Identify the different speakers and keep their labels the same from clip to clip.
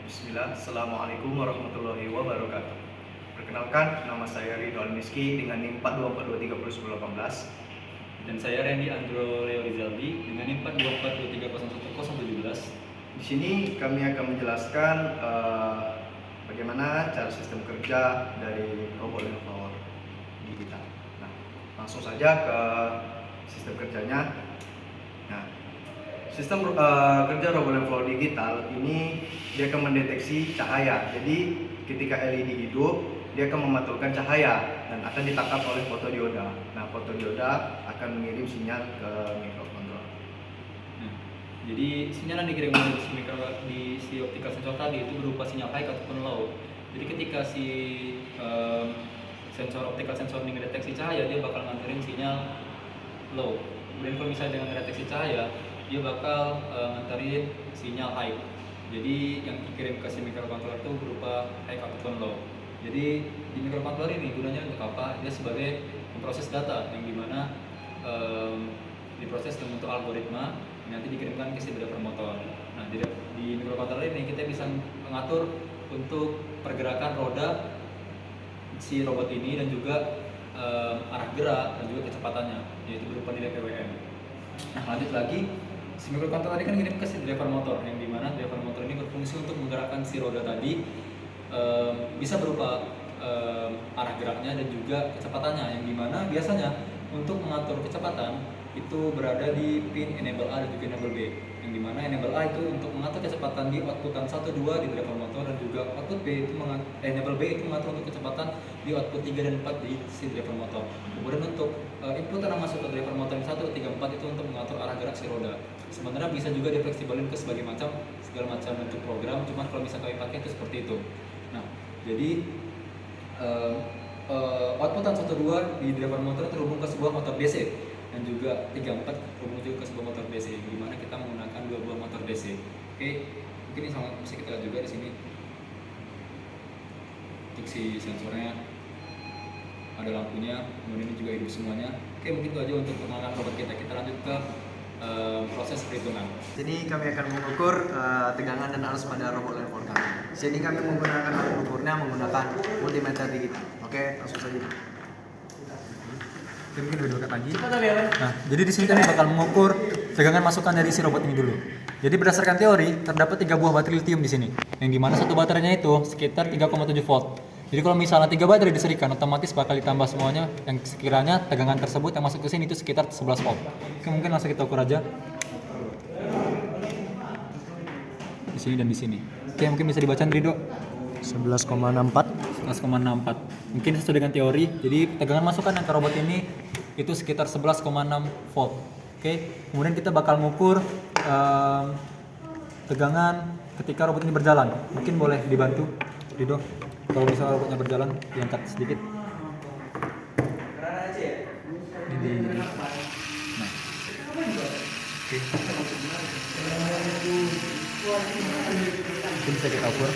Speaker 1: Bismillah, Assalamualaikum warahmatullahi wabarakatuh. Perkenalkan, nama saya Ridho Almiski dengan NIM 424231018.
Speaker 2: Dan saya Randy Andro Leo Rizaldi dengan NIM 42423011017.
Speaker 1: Di sini kami akan menjelaskan bagaimana cara sistem kerja dari robot Lenovo digital. Nah, langsung saja ke sistem kerjanya. Nah, sistem kerja robot Lenovo digital ini dia akan mendeteksi cahaya. Jadi ketika LED hidup, dia akan memantulkan cahaya dan akan ditangkap oleh fotodioda. Nah, fotodioda akan mengirim sinyal ke microcontroller.
Speaker 2: Jadi sinyal yang dikirim di si optical sensor tadi itu berupa sinyal high ataupun low. Jadi ketika si optical sensor ini mendeteksi cahaya, dia bakal nganterin sinyal low. Kemudian kalau misalnya dengan mendeteksi cahaya, dia bakal nganterin sinyal high. Jadi yang dikirim ke si microcontroller itu berupa high ataupun low. Jadi di microcontroller ini gunanya untuk apa? Dia sebagai memproses data yang dimana diproses dalam bentuk algoritma nanti dikirimkan ke si driver motor. Nah, di microcontroller ini kita bisa mengatur untuk pergerakan roda si robot ini dan juga arah gerak dan juga kecepatannya, yaitu berupa nilai PWM. Nah, lanjut lagi, si microcontroller ini kan ngirim ke si driver motor, yang dimana driver motor ini berfungsi untuk menggerakkan si roda tadi, bisa berupa arah geraknya dan juga kecepatannya, yang dimana biasanya untuk mengatur kecepatan itu berada di pin enable A dan juga enable B, yang dimana enable A itu untuk mengatur kecepatan di outputan 1, 2 di driver motor, dan juga output B itu enable B itu mengatur untuk kecepatan di output 3 dan 4 di si driver motor. Kemudian untuk input yang masuk ke driver motor 1, 3, 4 itu untuk mengatur arah gerak si roda. Sebenarnya bisa juga difleksibelin ke segala macam bentuk program, cuman kalau bisa kami pakai itu seperti itu. Nah, jadi outputan 1, 2 di driver motor terhubung ke sebuah motor DC, dan juga 3, 4 terhubung juga ke sebuah motor DC, di mana kita menggunakan 2 buah motor DC. Oke, mungkin ini sama bisa kita lihat juga di sini untuk si sensornya ada lampunya, kemudian ini juga hidup semuanya. Oke, mungkin itu aja untuk perkenalan robot kita. Kita lanjut ke proses perhitungan.
Speaker 1: Sini kami akan mengukur tegangan dan arus pada robot Lenovo kami. Sini kami menggunakan alat ukurnya menggunakan multimeter digital. Oke, langsung saja.
Speaker 2: Mungkin dua dekat lagi. Nah, jadi di sini kami bakal mengukur tegangan masukan dari si robot ini dulu. Jadi berdasarkan teori terdapat 3 buah baterai lithium di sini, yang dimana satu baterainya itu sekitar 3,7 volt. Jadi kalau misalnya 3 baterai diserikan, otomatis bakal ditambah semuanya yang sekiranya tegangan tersebut yang masuk ke sini itu sekitar 11 volt. Oke, mungkin langsung kita ukur aja. Di sini dan di sini. Oke, mungkin bisa dibaca Ridho.
Speaker 1: 11,64.
Speaker 2: 11,64. Mungkin sesuai dengan teori. Jadi tegangan masukan yang ke robot ini itu sekitar 11,6 volt. Oke, kemudian kita bakal mengukur tegangan ketika robot ini berjalan. Mungkin boleh dibantu Ridho. Kalau misalnya robotnya berjalan, diangkat sedikit. Ini. Nah. Oke. Mungkin bisa kita ukur.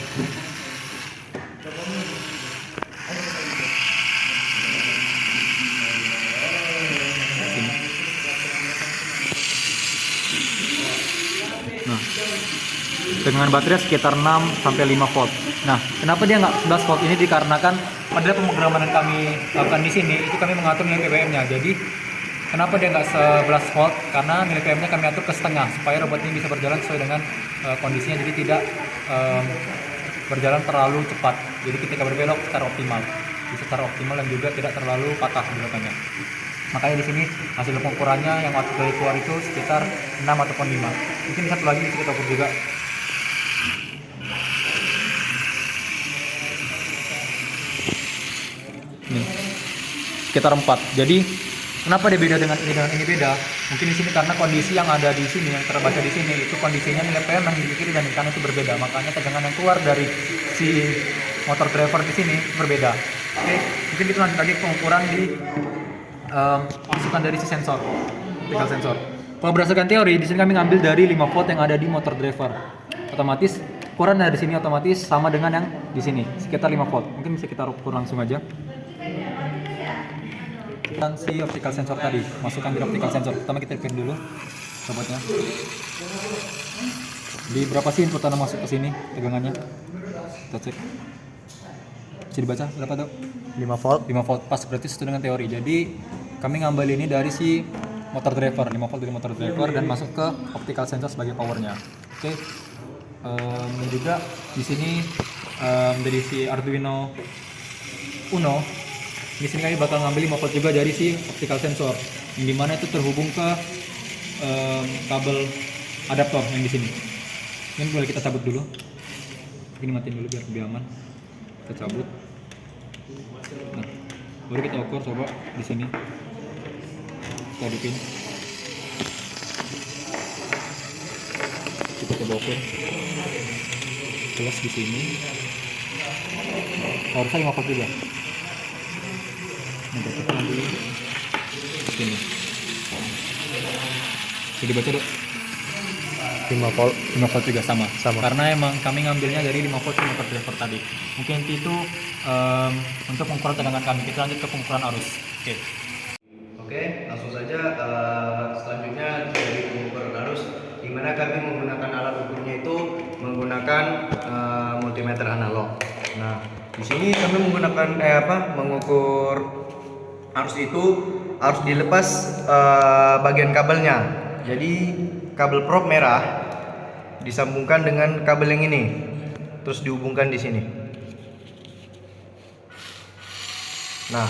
Speaker 2: Nah, tegangan baterai sekitar 6 sampai 5 volt. Nah, kenapa dia nggak 11 volt ini dikarenakan pada pemrograman yang kami lakukan di sini itu kami mengatur nilai PWM-nya. Jadi kenapa dia nggak 11 volt? Karena nilai PWM-nya kami atur ke setengah supaya robot ini bisa berjalan sesuai dengan kondisinya, jadi tidak berjalan terlalu cepat. Jadi ketika berbelok secara optimal, dan juga tidak terlalu patah belokannya. Makanya di sini hasil pengukurannya yang waktu dari keluar itu sekitar 6 ataupun 5. Mungkin satu lagi bisa kita ukur juga. Nih, sekitar 4. Jadi kenapa dia beda dengan ini beda? Mungkin di sini karena kondisi yang ada di sini, yang terbaca di sini itu kondisinya nilai PM yang di kiri dan di kanan itu berbeda. Makanya tegangan yang keluar dari si motor driver di sini berbeda. Oke, mungkin itu lanjut lagi pengukuran di masukan dari si sensor, optical sensor. Kalau berdasarkan teori, di sini kami ngambil dari 5 volt yang ada di motor driver. Otomatis ukuran dari sini otomatis sama dengan yang di sini, sekitar 5 volt. Mungkin bisa kita ukur langsung aja. Dan si optical sensor tadi, masukkan di optical sensor. Pertama kita print dulu robotnya. Di berapa sih input tanah masuk ke sini tegangannya? Kita cek. Bisa dibaca berapa tuh?
Speaker 1: 5 volt.
Speaker 2: 5 volt pas, berarti sesuai dengan teori. Jadi kami ngambil ini dari si motor driver, 5 volt dari motor driver dan masuk ke optical sensor sebagai powernya. Oke. Dan juga di sini dari si Arduino Uno, di sini kami bakal ngambil 5 volt juga dari si optical sensor, yang dimana itu terhubung ke kabel adaptor yang di sini. Ini boleh kita cabut dulu. Ini matiin dulu biar lebih aman. Kita cabut. Nah, baru kita ukur coba di sini. Kita hidupin. Kita coba ukur. Plus di sini. Harusnya 5 volt juga. Nah, kita ambil di sini. Jadi baca dok.
Speaker 1: 5 volt.
Speaker 2: 5 volt juga sama.
Speaker 1: Sama.
Speaker 2: Karena emang kami ngambilnya dari 5 volt motor driver tadi. Mungkin itu untuk pengukuran tegangan kami. Kita lanjut ke pengukuran arus.
Speaker 1: Oke, langsung saja selanjutnya dari pengukuran arus, di mana kami menggunakan alat ukurnya itu menggunakan multimeter analog. Nah, di sini kami menggunakan mengukur arus itu harus dilepas bagian kabelnya. Jadi kabel prop merah disambungkan dengan kabel yang ini, terus dihubungkan di sini. Nah,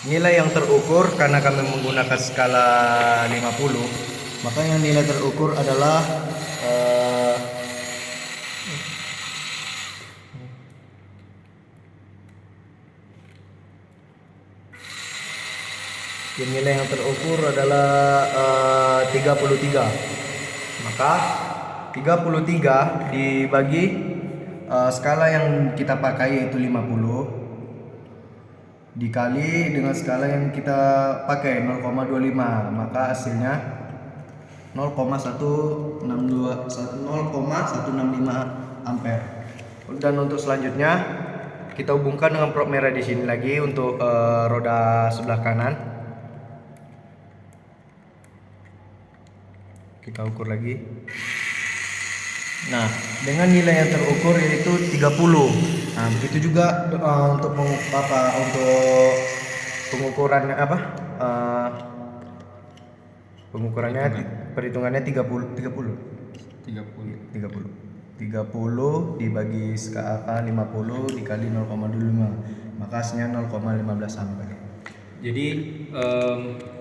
Speaker 1: nilai yang terukur karena kami menggunakan skala 50, maka yang nilai terukur adalah nilai yang terukur adalah 33. Maka 33 dibagi skala yang kita pakai yaitu 50 dikali dengan skala yang kita pakai 0,25, maka hasilnya 0,165 ampere. Dan untuk selanjutnya kita hubungkan dengan probe merah di sini lagi untuk roda sebelah kanan. Kita ukur lagi. Nah, dengan nilai yang terukur yaitu 30. Nah, begitu juga untuk pengukurannya pengukurannya perhitungannya 30 dibagi skala 50 dikali 0,25, maka hasilnya 0,15 ampere.
Speaker 2: Jadi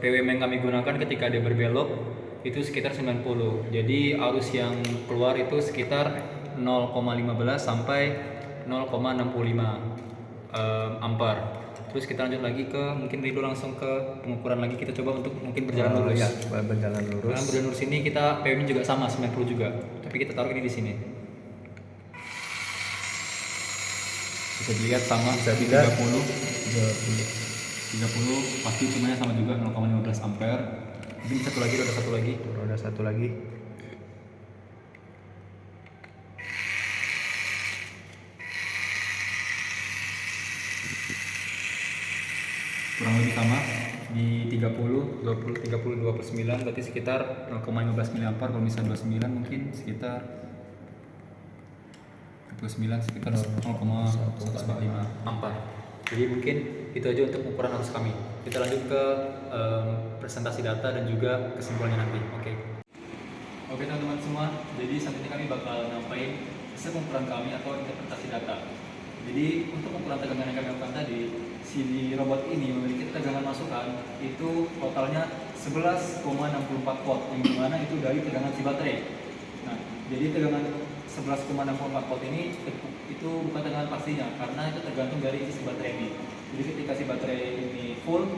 Speaker 2: PWM yang kami gunakan ketika dia berbelok itu sekitar 90. Jadi arus yang keluar itu sekitar 0,15 sampai 0,65 ampere. Terus kita lanjut lagi ke mungkin Rido langsung ke pengukuran lagi. Kita coba untuk mungkin berjalan lurus.
Speaker 1: Ya, berjalan lurus.
Speaker 2: Karena berjalan lurus ini kita PWM juga sama 90 juga. Tapi kita taruh ini di sini. Bisa dilihat sama,
Speaker 1: Bisa dilihat
Speaker 2: 30 pasti hitungannya sama juga 0,15 ampere. Mungkin roda satu lagi. Kurang lebih sama di 30, 29 berarti sekitar 0,15 mA. Kalau misalnya 29 mungkin sekitar 29 sekitar 0,145 ampere. Jadi mungkin itu aja untuk ukuran arus kami. Kita lanjut ke presentasi data dan juga kesimpulannya nanti. Oke teman-teman semua, jadi saat ini kami bakal nyampain hasil pengukuran kami atau interpretasi data. Jadi untuk ukuran tegangan yang kami lakukan tadi, si robot ini memiliki tegangan masukan itu totalnya 11,64 volt, yang dimana itu dari tegangan si baterai. Nah, jadi tegangan 11,64 volt ini itu bukan tegangan pastinya, karena itu tergantung dari isi baterai ini. Jadi ketika si baterai ini full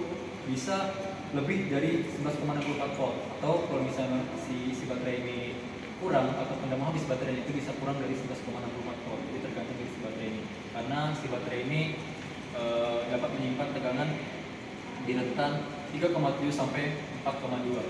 Speaker 2: bisa lebih dari 11,64 volt, atau kalau misalnya si baterai ini kurang atau tidak mau habis baterai itu bisa kurang dari 11,64 volt. Jadi tergantung dari si baterai ini, karena si baterai ini dapat menyimpan tegangan di rentan 3,7 sampai 4,2.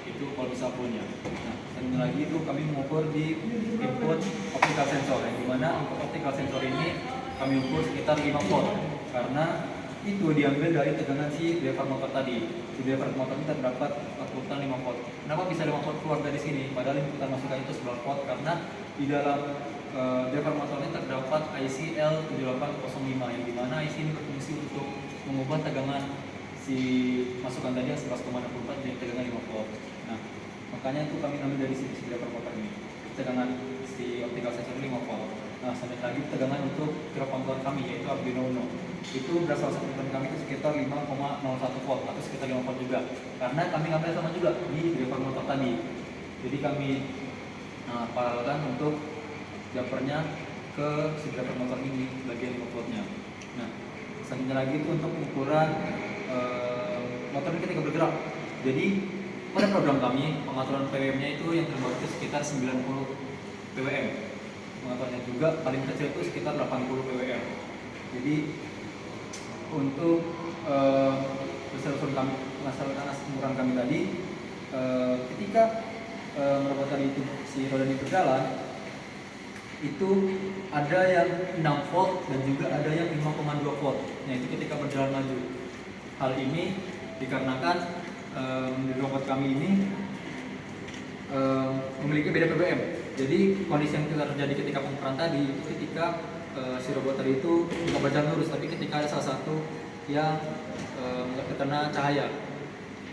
Speaker 2: Itu kalau bisa fullnya. Nah, satu lagi itu kami mengukur di input optical sensor, yang dimana input optical sensor ini kami ukur sekitar 5 volt, karena itu diambil dari tegangan si driver motor tadi. Si driver motor ini terdapat outputan 5 volt. Kenapa bisa 5 volt keluar dari sini? Padahal inputan masukan itu 11 volt, karena di dalam driver motor ini terdapat IC L7805 yang dimana IC ini berfungsi untuk mengubah tegangan si masukan tadi yang 11,64 jadi tegangan 5 volt. Nah, makanya itu kami ambil dari si driver motor ini. Tegangan si optical sensor 5 volt. Nah, selanjutnya lagi tegangan untuk mikrokontroller kami yaitu Arduino Uno. Itu berasal dari kami itu sekitar 5,01 volt atau sekitar 5 volt juga. Karena kami ngambil sama juga di driver motor tadi. Jadi kami paralelkan untuk jumpernya ke si driver motor ini bagian 5 voltnya. Nah, selanjutnya lagi itu untuk ukuran motor ini ketika bergerak. Jadi pada program kami pengaturan PWM-nya itu yang terbaru itu sekitar 90 PWM. Pengaturannya juga paling kecil itu sekitar 80 PWM. Jadi untuk berdasarkan ukuran kami tadi, ketika robot tadi itu si roda ini berjalan, itu ada yang 6 volt dan juga ada yang 5,2 volt. Nah, itu ketika berjalan maju. Hal ini dikarenakan di robot kami ini memiliki beda PWM. Jadi kondisi yang terjadi ketika pengukuran tadi itu ketika si robot tadi itu tidak berjalan lurus, tapi ketika ada salah satu yang terkena cahaya.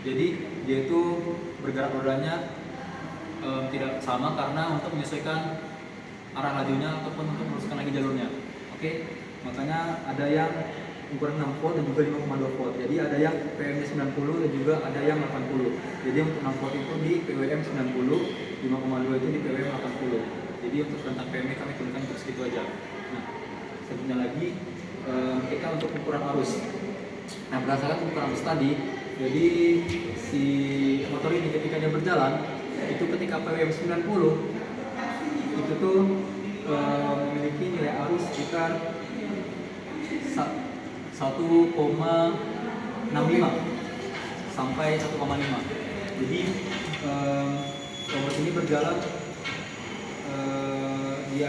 Speaker 2: Jadi dia itu bergerak rodanya tidak sama karena untuk menyesuaikan arah lajunya ataupun untuk meluruskan lagi jalurnya. Oke, makanya ada yang ukuran 6 volt dan juga 5,2 volt. Jadi ada yang PWM 90 dan juga ada yang 80. Jadi untuk 6 volt itu di PWM 90, 5,2 itu di PWM 80. Jadi untuk rentang PWM kami turunkan untuk segitu aja. Nah, selanjutnya lagi kita untuk ukuran arus. Nah, berdasarkan ukuran arus tadi, jadi si motor ini ketika dia berjalan itu ketika PWM 90 itu tuh memiliki nilai arus sekitar 1,65 sampai 1,5. Jadi robot ini berjalan di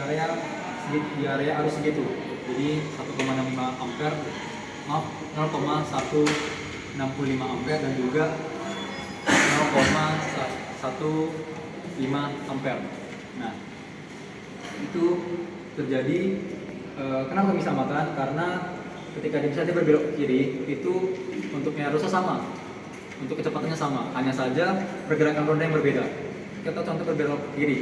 Speaker 2: area arus segitu. Jadi 1,65 ampere, maaf 0,165 ampere dan juga 0,15 ampere. Nah, itu terjadi kenapa kami samakan? Karena ketika dia misalnya berbelok ke kiri itu untuknya arusnya sama, untuk kecepatannya sama, hanya saja pergerakan roda yang berbeda. Kita contoh berbelok ke kiri,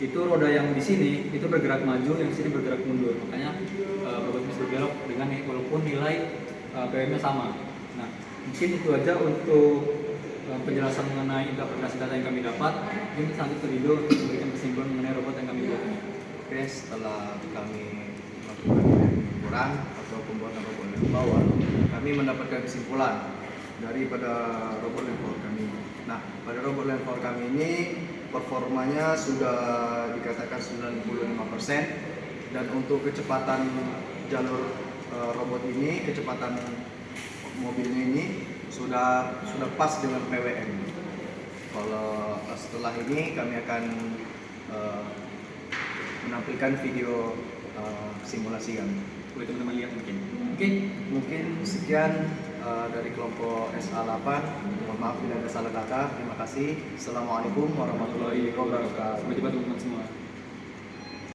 Speaker 2: itu roda yang di sini itu bergerak maju, yang di sini bergerak mundur. Makanya robot bisa berbelok dengan walaupun nilai PWM-nya sama. Nah, mungkin itu aja untuk penjelasan mengenai interpretasi data yang kami dapat. Mungkin selanjutnya Rido untuk memberikan kesimpulan mengenai robot yang kami buat ini.
Speaker 1: Oke, setelah kami melakukan pengukuran atau pembuatan robot lem power, kami mendapatkan kesimpulan daripada robot lem power kami. Nah, pada robot lem power kami ini performanya sudah dikatakan 95% dan untuk kecepatan jalur robot ini, kecepatan mobilnya ini sudah pas dengan PWM. Kalau setelah ini kami akan menampilkan video simulasi kami.
Speaker 2: Boleh teman-teman lihat mungkin.
Speaker 1: Mungkin sekian dari kelompok SA8. Mohon maaf bila ada salah kata. Terima kasih. Assalamualaikum warahmatullahi wabarakatuh.
Speaker 2: Sampai jumpa teman-teman semua.